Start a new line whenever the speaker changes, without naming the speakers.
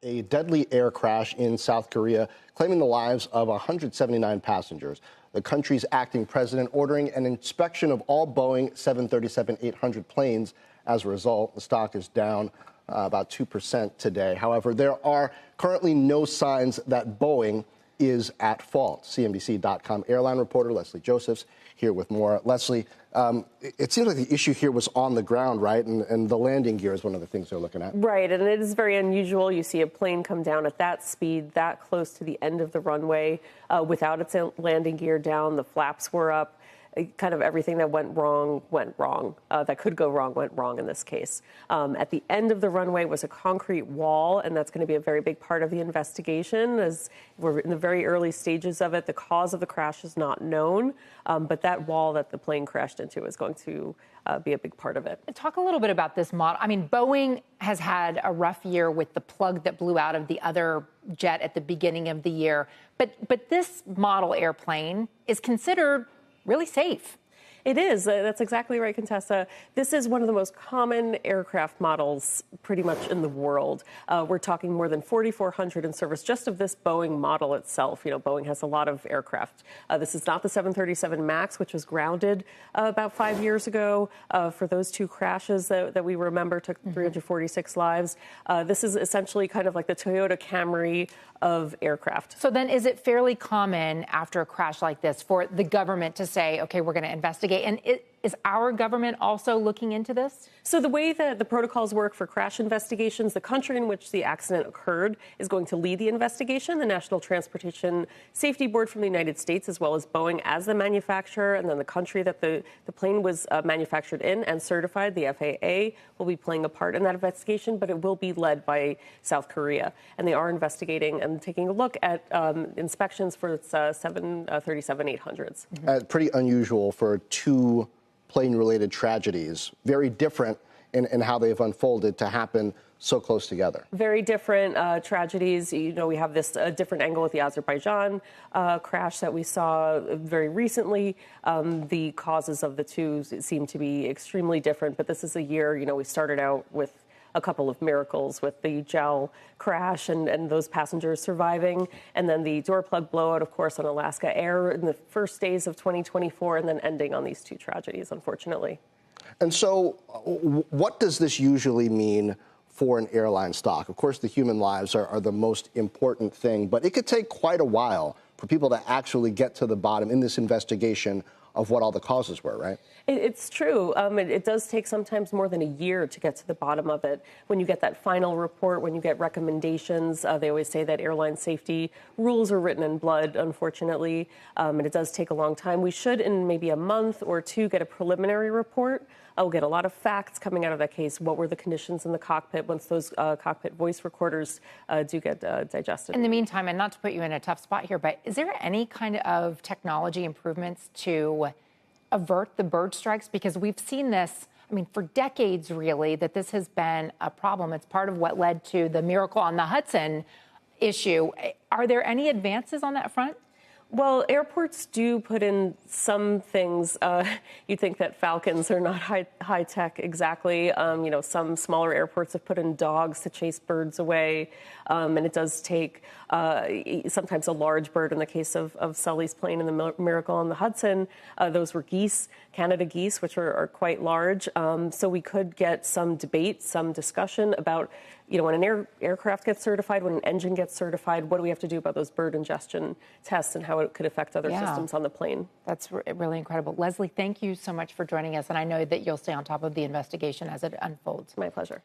a deadly air crash in South Korea, claiming the lives of 179 passengers. The country's acting president ordering an inspection of all Boeing 737-800 planes. As a result, the stock is down about 2% today. However, there are currently no signs that Boeing is at fault. CNBC.com airline reporter Leslie Josephs here with more. Leslie, it seems like the issue here was on the ground, right? And the landing gear is one of the things they're looking at. Right, and it is very unusual. You see a plane come down at that speed, that close to the end of the runway, without its landing gear down. The flaps were up. Kind of everything that went wrong, that could go wrong, went wrong in this case. At the end of the runway was a concrete wall, and that's going to be a very big part of the investigation, as we're in the very early stages of it. The cause of the crash is not known, but that wall that the plane crashed into is going to be a big part of it.
Talk a little bit about this model. I mean, Boeing has had a rough year with the plug that blew out of the other jet at the beginning of the year, but this model airplane is considered really safe.
It is. That's exactly right, Contessa. This is one of the most common aircraft models pretty much in the world. We're talking more than 4,400 in service just of this Boeing model itself. You know, Boeing has a lot of aircraft. This is not the 737 MAX, which was grounded about 5 years ago for those two crashes that we remember took 346 lives. This is essentially kind of like the Toyota Camry of aircraft.
So then is it fairly common after a crash like this for the government to say, okay, we're going to investigate? And is our government also looking into this?
So the way that the protocols work for crash investigations, the country in which the accident occurred is going to lead the investigation, the National Transportation Safety Board from the United States, as well as Boeing as the manufacturer, and then the country that the plane was manufactured in and certified, the FAA, will be playing a part in that investigation, but it will be led by South Korea. And they are investigating and taking a look at inspections for its 737-800s.
Pretty unusual for two plane-related tragedies, very different in how they've unfolded to happen so close together.
Very different tragedies. You know, we have this different angle with the Azerbaijan crash that we saw very recently. The causes of the two seem to be extremely different, but this is a year, you know, we started out with a couple of miracles with the JAL crash and those passengers surviving, and then the door plug blowout, of course, on Alaska Air in the first days of 2024, and then ending on these two tragedies, unfortunately.
And so what does this usually mean for an airline stock? Of course, the human lives are the most important thing, but it could take quite a while for people to actually get to the bottom in this investigation of what all the causes were, right?
It's true. It does take sometimes more than a year to get to the bottom of it. When you get that final report, when you get recommendations, they always say that airline safety rules are written in blood, unfortunately, and it does take a long time. We should, in maybe a month or two, get a preliminary report. We'll get a lot of facts coming out of that case. What were the conditions in the cockpit once those cockpit voice recorders do get digested?
In the meantime, and not to put you in a tough spot here, but is there any kind of technology improvements to avert the bird strikes? Because we've seen this, I mean, for decades, really, that this has been a problem. It's part of what led to the Miracle on the Hudson issue. Are there any advances on that front?
Well, airports do put in some things. You'd think that Falcons are not high tech exactly. You know, some smaller airports have put in dogs to chase birds away. And it does take sometimes a large bird. In the case of Sully's plane in the Miracle on the Hudson, those were geese, Canada geese, which are quite large. So we could get some debate, some discussion about, you know, when an aircraft gets certified, when an engine gets certified, what do we have to do about those bird ingestion tests and how it could affect other systems on the plane?
That's really incredible. Leslie, thank you so much for joining us. And I know that you'll stay on top of the investigation as it unfolds.
My pleasure.